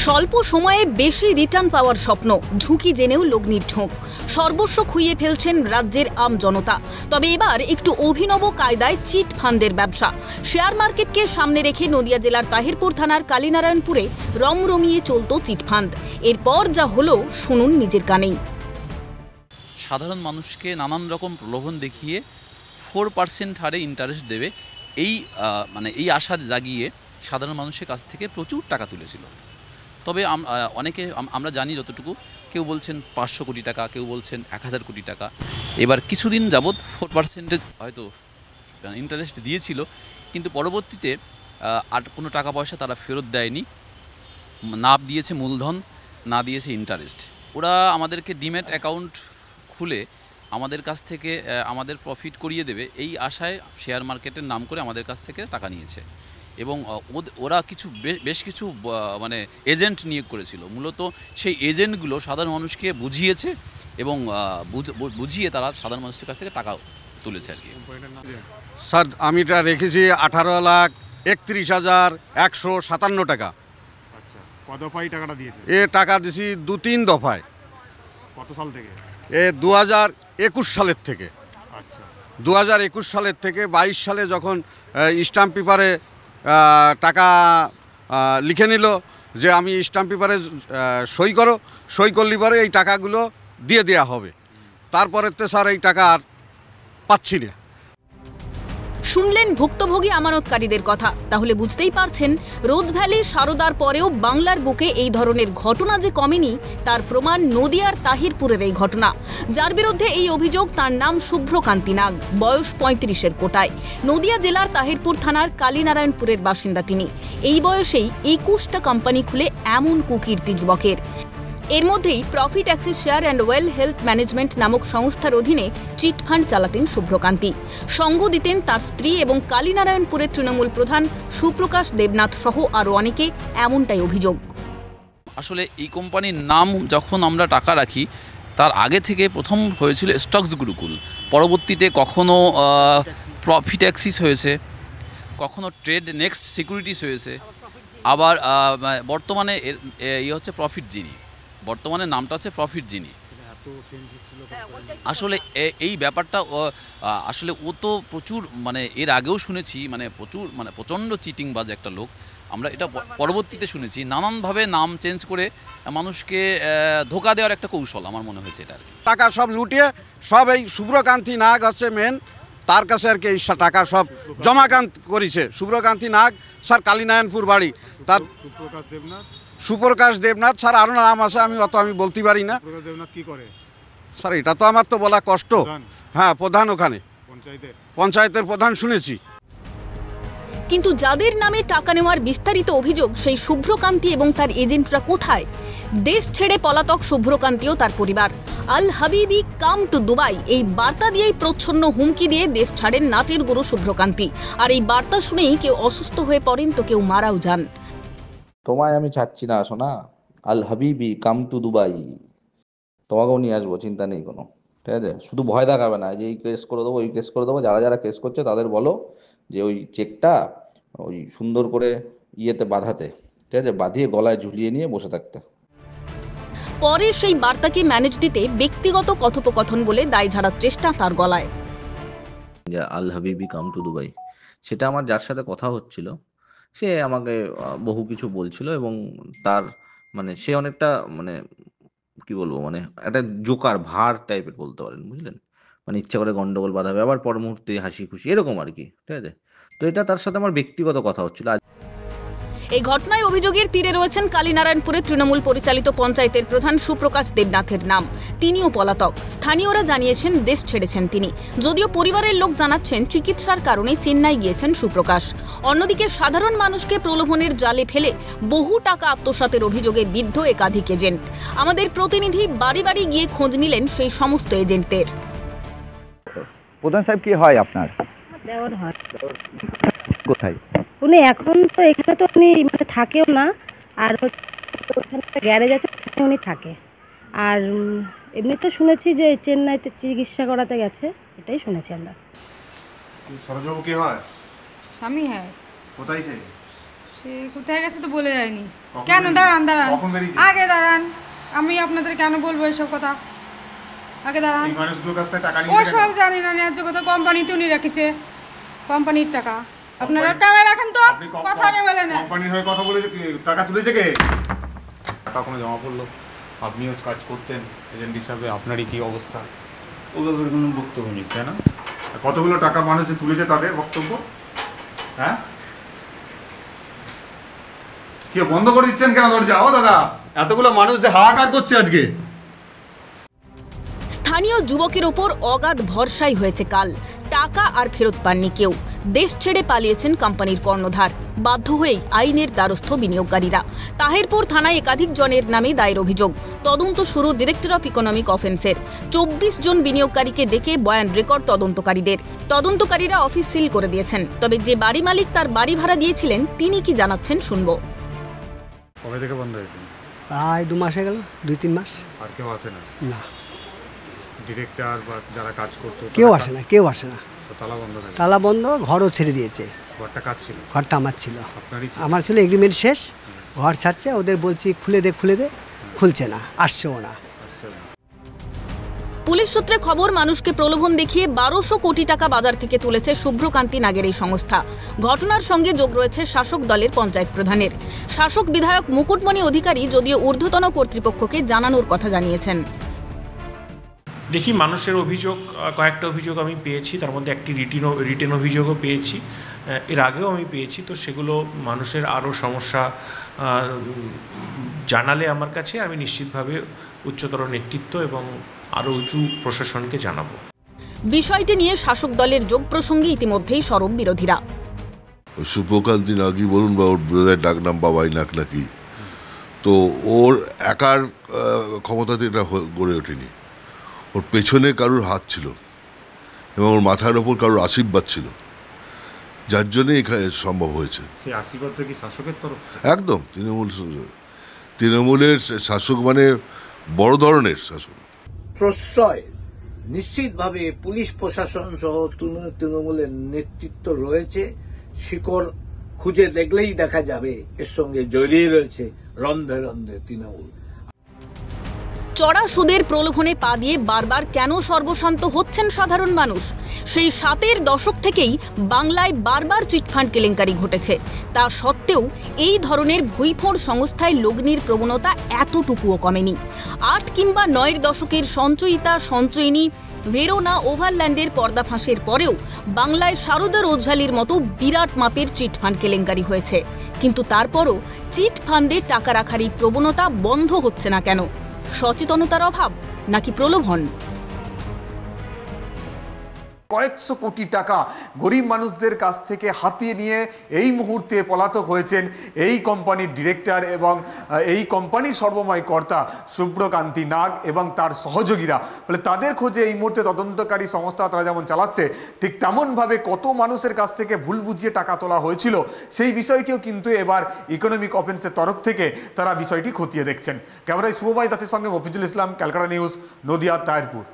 স্বল্প সময়ে বেশি রিটার্ন পাওয়ার স্বপ্ন, ঝুঁকি জেনেও লগ্নির ঝোঁক, সর্বস্ব খুইয়ে ফেলছেন রাজ্যের আম জনতা। তবে এবার একটু অভিনব কায়দায় চিট ফান্ডের ব্যবসা। শেয়ার মার্কেটকে সামনে রেখে নদিয়া জেলার তাহিরপুর থানার কালীনারায়ণপুরে রমরমিয়ে চলত চিট ফান্ড। এরপর যা হলো শুনুন নিজের কানেই। সাধারণ মানুষকে নানান রকম প্রলোভন দেখিয়ে 4% হারে ইন্টারেস্ট দেবে এই আশা জাগিয়ে সাধারণ মানুষের কাছ থেকে প্রচুর টাকা তুলেছিল। তবে অনেকে আমরা জানি যতটুকু, কেউ বলছেন 500 কোটি টাকা, কেউ বলছেন 1000 কোটি টাকা। এবার কিছুদিন যাবৎ 4% হয়তো ইন্টারেস্ট দিয়েছিল, কিন্তু পরবর্তীতে আর কোনো টাকা পয়সা তারা ফেরত দেয়নি। না দিয়েছে মূলধন, না দিয়েছে ইন্টারেস্ট। ওরা আমাদেরকে ডিম্যাট অ্যাকাউন্ট খুলে আমাদের কাছ থেকে আমাদের প্রফিট করিয়ে দেবে এই আশায় শেয়ার মার্কেটের নাম করে আমাদের কাছ থেকে টাকা নিয়েছে। এবং ওরা বেশ কিছু এজেন্ট নিয়োগ করেছিল। মূলত সেই এজেন্টগুলো সাধারণ মানুষকে বুঝিয়েছে এবং বুঝিয়ে তারা সাধারণ মানুষের কাছ থেকে টাকা তুলেছে আর কি। স্যার, আমি এটা রেখেছি 18,31,157 টাকা। আচ্ছা, কত দফায় টাকাটা দিয়েছে? টাকা দিয়েছি 2-3 দফায়। কত সাল থেকে? 2021 সালের থেকে। আচ্ছা, 2021 সালের থেকে 22 সালে যখন স্ট্যাম্প পেপারে টাকা লিখে নিল যে আমি স্ট্যাম্প পেপারে সই করলি পরে এই টাকাগুলো দিয়ে দেওয়া হবে। তারপরেতে স্যার এই টাকা আর পাচ্ছি না। শুনলেন ভুক্তভোগী আমানতকারীদের কথা। তাহলে বুঝতেই পারছেন রোজভ্যালি সারদার পরেও বাংলার বুকে এই ধরনের ঘটনা যে কমেনি তার প্রমাণ নদিয়ার তাহিরপুরের এই ঘটনা। যার বিরুদ্ধে এই অভিযোগ, তার নাম শুভ্রকান্তি নাগ, বয়স 35-এর কোটায়, নদিয়া জেলার তাহিরপুর থানার কালীনারায়ণপুরের বাসিন্দা তিনি। এই বয়সেই 21টা কোম্পানি খুলে এমন কুকীর্তি যুবকের। এর মধ্যেই profit Axis share and well health management নামক সংস্থার অধীনে চিট ফান্ড চালাতেন শুভ্রকান্তি। সঙ্গ দিতেন তার স্ত্রী এবং কালীনারায়ণপুরের তৃণমূল প্রধান সুপ্রকাশ দেবনাথ সহ আরও অনেকে, এমনটাই অভিযোগ। আসলে এই কোম্পানির নাম যখন আমরা টাকা রাখি তার আগে থেকে প্রথম হয়েছিল স্টকস গুরুকুল, পরবর্তীতে কখনো প্রফিট অ্যাক্সিস হয়েছে, কখনো ট্রেড নেক্সট সিকিউরিটিস হয়েছে, আবার বর্তমানে হচ্ছে প্রফিট জিনি। বর্তমানে নামটা হচ্ছে প্রফিট জিনি। আসলে এই ব্যাপারটা আসলে ও তো প্রচুর এর আগেও শুনেছি, প্রচণ্ড চিটিংবাজ একটা লোক। আমরা এটা পরবর্তীতে শুনেছি নানানভাবে নাম চেঞ্জ করে মানুষকে ধোকা দেওয়ার একটা কৌশল আমার মনে হয়েছে এটা আর কি। টাকা সব লুটিয়ে সব এই শুভ্রকান্তি নাগ হচ্ছে মেন, তার কাছে আর কি এই টাকা সব জমাকান্ত করেছে। শুভ্রকান্তি নাগ স্যার কালীনারায়ণপুর বাড়ি, তার সুপ্রকাশ দেবনাথ স্যার আরও নাম আছে, আমি বলতে পারি না। কি করে স্যার এটা তো আমার তো বলা কষ্ট। হ্যাঁ, প্রধান, ওখানে পঞ্চায়েতের প্রধান শুনেছি। কিন্তু যাদের নামে টাকা নেওয়ার বিস্তারিত অভিযোগ, সেই শুভ্রকান্তি এবং তার এজেন্টরা কোথায়? দেশ ছেড়ে পলাতক শুভ্রকান্তি ও তার পরিবার। আল হাবিবি কাম টু দুবাই এই বার্তা দিয়েই প্রচ্ছন্ন হুমকি দিয়ে দেশ ছাড়েন নাটের গুরু শুভ্রকান্তি। আর এই বার্তা শুনেই কেউ অসুস্থ হয়ে পড়েন তো কেউ মারাও যান। তোমায় আমি ছাড়ছি না শোনা, আল হাবিবি কাম টু দুবাই, তোমাকেও নিয়ে আসবো, চিন্তা নেই কোনো, ঠিক আছে? শুধু ভয় দেখাবে না যে এই কেস করে দেবো, ওই কেস করে দেবো। যারা যারা কেস করছে তাদের বলো যে ওই চেকটা ওই সুন্দর করে বাঁধাতে, ঠিক আছে, বাঁধিয়ে গলায় ঝুলিয়ে নিয়ে বসে থাকতে। পরে সেই বার্তাকে ম্যানেজ দিতে ব্যক্তিগত কথোপকথন বলে দায় ঝাড়ার চেষ্টা তার গলায়। আল হাবিবি কাম টু দুবাই, সেটা আমার যার সাথে কথা হচ্ছিল সে আমাকে বহু কিছু বলছিল এবং তার সে অনেকটা কি বলবো, একটা জোকার ভার টাইপের বলতে পারেন, বুঝলেন? ইচ্ছা করে গন্ডগোল বাঁধাবে, আবার পর মুহূর্তে হাসি খুশি, এরকম আর কি, ঠিক আছে? তো এটা তার সাথে আমার ব্যক্তিগত কথা হচ্ছিল। এই ঘটনায় অভিযোগের তীরে রয়েছেন কালীনারায়ণপুরের তৃণমূল পরিচালিত পঞ্চায়েতের প্রধান সুপ্রকাশ দেবনাথের নাম। তিনিও পলাতক। স্থানীয়রা জানিয়েছেন দেশ ছেড়েছেন তিনি, যদিও পরিবারের লোক জানাচ্ছেন চিকিৎসার কারণে চেন্নাই গিয়েছেন সুপ্রকাশ। অন্যদিকে সাধারণ মানুষকে প্রলোভনের জালে ফেলে বহু টাকা আত্মসাতের অভিযোগে বিদ্ধ একাধিক এজেন্ট। আমাদের প্রতিনিধি বাড়ি বাড়ি গিয়ে খোঁজ নিলেন সেই সমস্ত এজেন্টদের। প্রধান সাহেব কি হয় আপনার? দেওয়ার হয়। কোথায় উনি এখন তো এখানে তো উনি থাকেও না, আর ওখানে একটা গ্যারেজ আছে, উনি থাকে। আর এমনি তো শুনেছি যে চেন্নাইতে চিকিৎসা করাতে গেছে, এটাই শুনেছি আমরা। সরোজবাবু কি হয়? স্বামী হয়। কোথায় সে? সে কোথায় গেছে তো বলে যায়নি। কেন? দাঁড়ান দাঁড়ান, আগে দাঁড়ান, আমি আপনাদের কেন বলবো এসব কথা? আগে দাঁড়ান, ওসব জানি না, ন্যায্য কথা কোম্পানিতে উনি রেখেছে, কোম্পানির টাকা। আপনারা ক্যামেরা রাখেন তো, কথা আমি বলে না। কোম্পানির হয়ে কথা বলে টাকা তুলেছে কে? টাকা কোনো জমা পড়লো, আপনিও কাজ করতেন এজেন্ট হিসাবে, আপনারই কি অবস্থা? ও ব্যাপারে কোনো বক্তব্য নেই, তাই না? কতগুলো টাকা মানুষ যে তুলেছে তাদের বক্তব্য, হ্যাঁ? কি বন্ধ করে দিচ্ছেন কেন দরজা? ও দাদা, এতগুলো মানুষ যে হাহাকার করছে আজকে। স্থানীয় যুবকের ওপর অগাধ ভরসাই হয়েছে কাল। টাকা আর ফেরত পাননি কেউ। দেশ ছেড়ে পালিয়েছেন কোম্পানির কর্ণধার। বাধ্য হয়েই আইনের দ্বারস্থ বিনিয়োগকারীরা। তাহিরপুর থানায় একাধিক জনের নামে দায়ের অভিযোগ। তদন্ত শুরু ডিরেক্টর অফ ইকোনমিক অফেন্সের। 24 জন বিনিয়োগকারীকে ডেকে বয়ান রেকর্ড তদন্তকারীদের। তদন্তকারীরা অফিস সিল করে দিয়েছেন। তবে যে বাড়ি মালিক তার বাড়ি ভাড়া দিয়েছিলেন তিনি কি জানাচ্ছেন শুনবো। কবে থেকে বন্ধ হয়েছে? প্রায় 2 মাস হয়ে গেল, 2-3 মাস। আর কেউ আসে না? না, ডিরেক্টর বা যারা কাজ করতো কেউ আসে না, কেউ আসে না। তালা বন্ধ থাকে? তালা বন্ধ, ঘরও ছেড়ে দিয়েছে। ঘরটা কাজ ছিল? ঘরটা আমার ছিল। আপনারই ছিল? আমার ছিল, এগ্রিমেন্ট শেষ, ঘর ছাড়ছে, ওদের বলছি খুলে দে, খুলছে না, আসছেও না। পুলিশ সূত্রে খবর, মানুষকে প্রলোভন দেখিয়ে 1200 কোটি টাকা বাজার থেকে তুলেছে শুভ্রকান্তি নাগের এই সংস্থা। ঘটনার সঙ্গে যোগ রয়েছে শাসক দলের পঞ্চায়েত প্রধানের। শাসক বিধায়ক মুকুটমণি অধিকারী যদিও ঊর্ধ্বতন কর্তৃপক্ষকে জানানোর কথা জানিয়েছেন। দেখি, মানুষের অভিযোগ, কয়েকটা অভিযোগ আমি পেয়েছি, তার মধ্যে একটি রিটেন অভিযোগও পেয়েছি, এর আগেও আমি পেয়েছি। তো সেগুলো মানুষের আরও সমস্যা জানালে আমার কাছে, আমি নিশ্চিতভাবে উচ্চতর নেতৃত্ব এবং আরও উঁচু প্রশাসনকে জানাবো। বিষয়টি নিয়ে শাসক দলের যোগ প্রসঙ্গে ইতিমধ্যেই সরব বিরোধীরা। শুভকান্তি নাকি বলুন বা ওর ব্রাদার ডাক নাম বাবাই নাক নাকি, তো ওর একার ক্ষমতাতে এটা গড়ে ওঠেনি। ওর পেছনে কারোর হাত ছিল এবং ওর মাথার ওপর কারোর আশীর্বাদ ছিল, যার জন্যে এখানে সম্ভব হয়েছে। সেই আশীর্বাদটা কি শাসকের তরফ? একদম তৃণমূলের শাসক, মানে বড় ধরনের শাসক। প্রশ্রয় নিশ্চিতভাবে পুলিশ প্রশাসন সহ তৃণমূলের নেতৃত্ব রয়েছে। শিকড় খুঁজে দেখলেই দেখা যাবে এর সঙ্গে জড়িয়ে রয়েছে রন্ধে রন্ধে তৃণমূল। চড়া সুদের প্রলোভনে পা দিয়ে বারবার কেন সর্বশান্ত হচ্ছেন সাধারণ মানুষ? সেই 7-এর দশক থেকেই বাংলায় বারবার চিটফান্ড কেলেঙ্কারি ঘটেছে। তা সত্ত্বেও এই ধরনের ভুইফোঁড় সংস্থায় লগ্নির প্রবণতা এতটুকুও কমেনি। 8 কিংবা 9-এর দশকের সঞ্চয়িতা সঞ্চয়িনী ভেরোনা ওভারল্যান্ডের পর্দাফাঁসের পরেও বাংলায় সারদা রোজভ্যালির মতো বিরাট মাপের চিটফান্ড কেলেঙ্কারি হয়েছে। কিন্তু তারপরও চিটফান্ডে টাকা রাখার এই প্রবণতা বন্ধ হচ্ছে না কেন? সচেতনতার অভাব নাকি প্রলোভন? কয়েকশো কোটি টাকা গরিব মানুষদের কাছ থেকে হাতিয়ে নিয়ে এই মুহূর্তে পলাতক হয়েছেন এই কোম্পানির ডিরেক্টর এবং এই কোম্পানির সর্বময় কর্তা শুভ্রকান্তি নাগ এবং তার সহযোগীরা। ফলে তাদের খোঁজে এই মুহূর্তে তদন্তকারী সংস্থা তারা যেমন চালাচ্ছে, ঠিক তেমনভাবে কত মানুষের কাছ থেকে ভুল বুঝিয়ে টাকা তোলা হয়েছিল সেই বিষয়টিও কিন্তু এবার ইকোনমিক অফেন্সের তরফ থেকে তারা বিষয়টি খতিয়ে দেখছেন। ক্যামেরায় শুভময় দাসের সঙ্গে মফিজুল ইসলাম, ক্যালকাটা নিউজ, নদিয়া, তাহিরপুর।